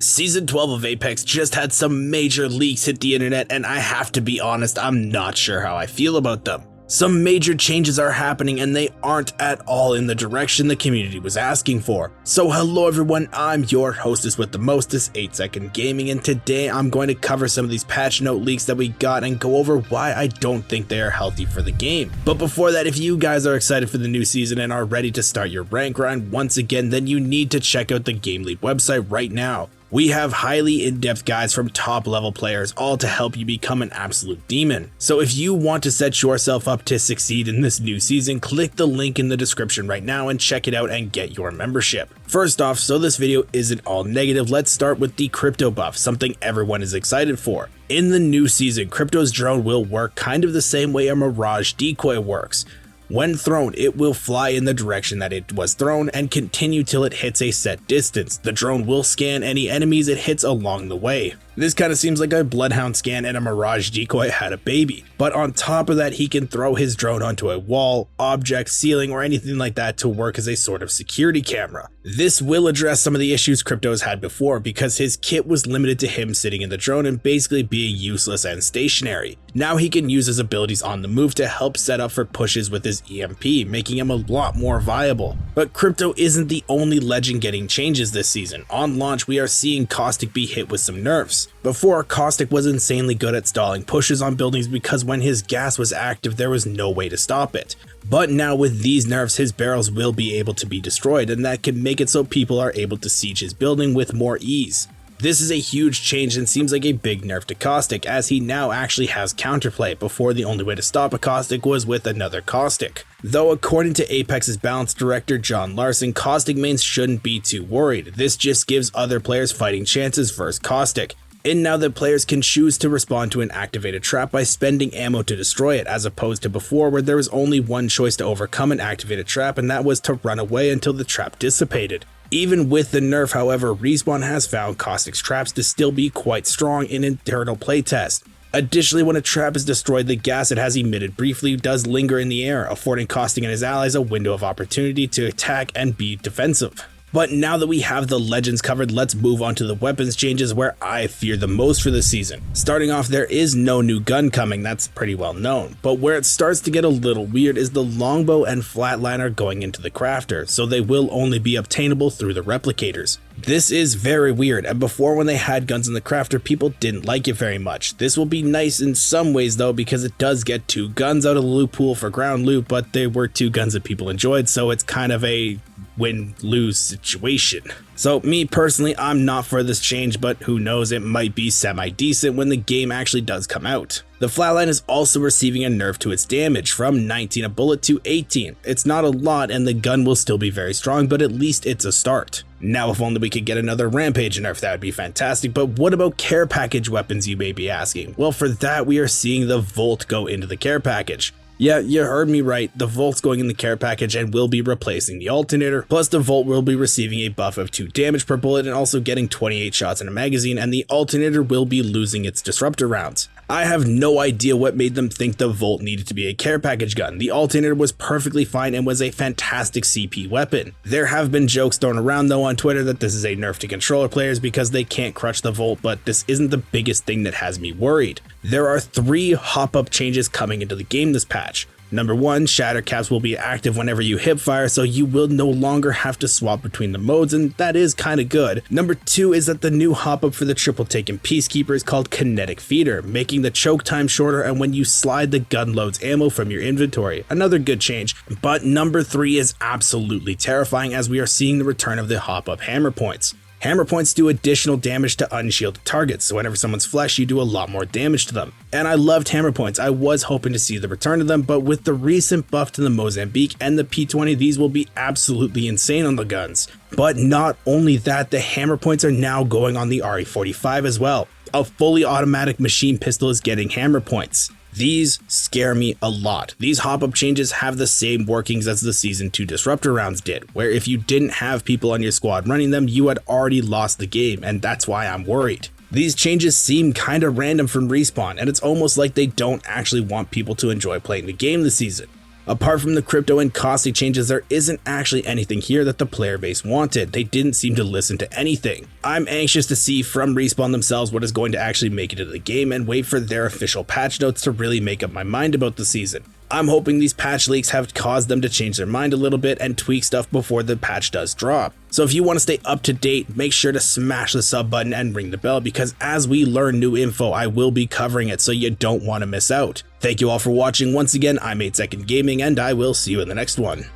Season 12 of Apex just had some major leaks hit the internet, and I have to be honest, I'm not sure how I feel about them. Some major changes are happening and they aren't at all in the direction the community was asking for. So hello everyone, I'm your hostess with the mostest, 8-Second Gaming, and today I'm going to cover some of these patch note leaks that we got and go over why I don't think they are healthy for the game. But before that, if you guys are excited for the new season and are ready to start your rank grind once again, then you need to check out the GameLeap website right now. We have highly in-depth guides from top level players, all to help you become an absolute demon. So if you want to set yourself up to succeed in this new season, click the link in the description right now and check it out and get your membership. First off, so this video isn't all negative, let's start with the crypto buff, something everyone is excited for. In the new season, Crypto's drone will work kind of the same way a Mirage decoy works. When thrown, it will fly in the direction that it was thrown and continue till it hits a set distance. The drone will scan any enemies it hits along the way. This kind of seems like a Bloodhound scan and a Mirage decoy had a baby. But on top of that, he can throw his drone onto a wall, object, ceiling, or anything like that to work as a sort of security camera. This will address some of the issues Crypto's had before because his kit was limited to him sitting in the drone and basically being useless and stationary. Now he can use his abilities on the move to help set up for pushes with his EMP, making him a lot more viable. But Crypto isn't the only legend getting changes this season. On launch, we are seeing Caustic be hit with some nerfs. Before, Caustic was insanely good at stalling pushes on buildings because when his gas was active, there was no way to stop it. But now with these nerfs, his barrels will be able to be destroyed, and that can make it so people are able to siege his building with more ease. This is a huge change and seems like a big nerf to Caustic, as he now actually has counterplay. Before, the only way to stop a Caustic was with another Caustic. Though according to Apex's balance director John Larson, Caustic mains shouldn't be too worried. This just gives other players fighting chances versus Caustic. And now that players can choose to respond to an activated trap by spending ammo to destroy it, as opposed to before where there was only one choice to overcome an activated trap, and that was to run away until the trap dissipated. Even with the nerf, however, Respawn has found Caustic's traps to still be quite strong in internal playtest. Additionally, when a trap is destroyed, the gas it has emitted briefly does linger in the air, affording Caustic and his allies a window of opportunity to attack and be defensive. But now that we have the legends covered, let's move on to the weapons changes where I fear the most for this season. Starting off, there is no new gun coming, that's pretty well known. But where it starts to get a little weird is the longbow and flatliner going into the crafter, so they will only be obtainable through the replicators. This is very weird, and before when they had guns in the crafter, people didn't like it very much. This will be nice in some ways though, because it does get 2 guns out of the loot pool for ground loot, but they were 2 guns that people enjoyed, so it's kind of a win-lose situation. So me personally, I'm not for this change, but who knows, it might be semi-decent when the game actually does come out. The flatline is also receiving a nerf to its damage, from 19 a bullet to 18. It's not a lot and the gun will still be very strong, but at least it's a start. Now if only we could get another rampage nerf, that would be fantastic, but what about care package weapons, you may be asking? Well, for that we are seeing the Volt go into the care package. Yeah, you heard me right, the Volt's going in the care package and will be replacing the alternator, plus the Volt will be receiving a buff of 2 damage per bullet and also getting 28 shots in a magazine, and the alternator will be losing its disruptor rounds. I have no idea what made them think the Volt needed to be a care package gun. The alternator was perfectly fine and was a fantastic CP weapon. There have been jokes thrown around though on Twitter that this is a nerf to controller players because they can't crush the Volt, but this isn't the biggest thing that has me worried. There are 3 hop-up changes coming into the game this patch. Number 1, shatter caps will be active whenever you hip fire, so you will no longer have to swap between the modes, and that is kinda good. Number 2 is that the new hop up for the triple take and Peacekeeper is called Kinetic Feeder, making the choke time shorter and when you slide the gun loads ammo from your inventory. Another good change. But number 3 is absolutely terrifying as we are seeing the return of the hop up hammer points. Hammer points do additional damage to unshielded targets, so whenever someone's flesh, you do a lot more damage to them. And I loved hammer points, I was hoping to see the return of them, but with the recent buff to the Mozambique and the P20, these will be absolutely insane on the guns. But not only that, the hammer points are now going on the RE45 as well. A fully automatic machine pistol is getting hammer points. These scare me a lot. These hop-up changes have the same workings as the Season 2 disruptor rounds did, where if you didn't have people on your squad running them, you had already lost the game, and that's why I'm worried. These changes seem kinda random from Respawn, and it's almost like they don't actually want people to enjoy playing the game this season. Apart from the crypto and costly changes, there isn't actually anything here that the player base wanted. They didn't seem to listen to anything. I'm anxious to see from Respawn themselves what is going to actually make it into the game and wait for their official patch notes to really make up my mind about the season. I'm hoping these patch leaks have caused them to change their mind a little bit and tweak stuff before the patch does drop. So if you want to stay up to date, make sure to smash the sub button and ring the bell, because as we learn new info, I will be covering it, so you don't want to miss out. Thank you all for watching. Once again, I'm 8 Second Gaming, and I will see you in the next one.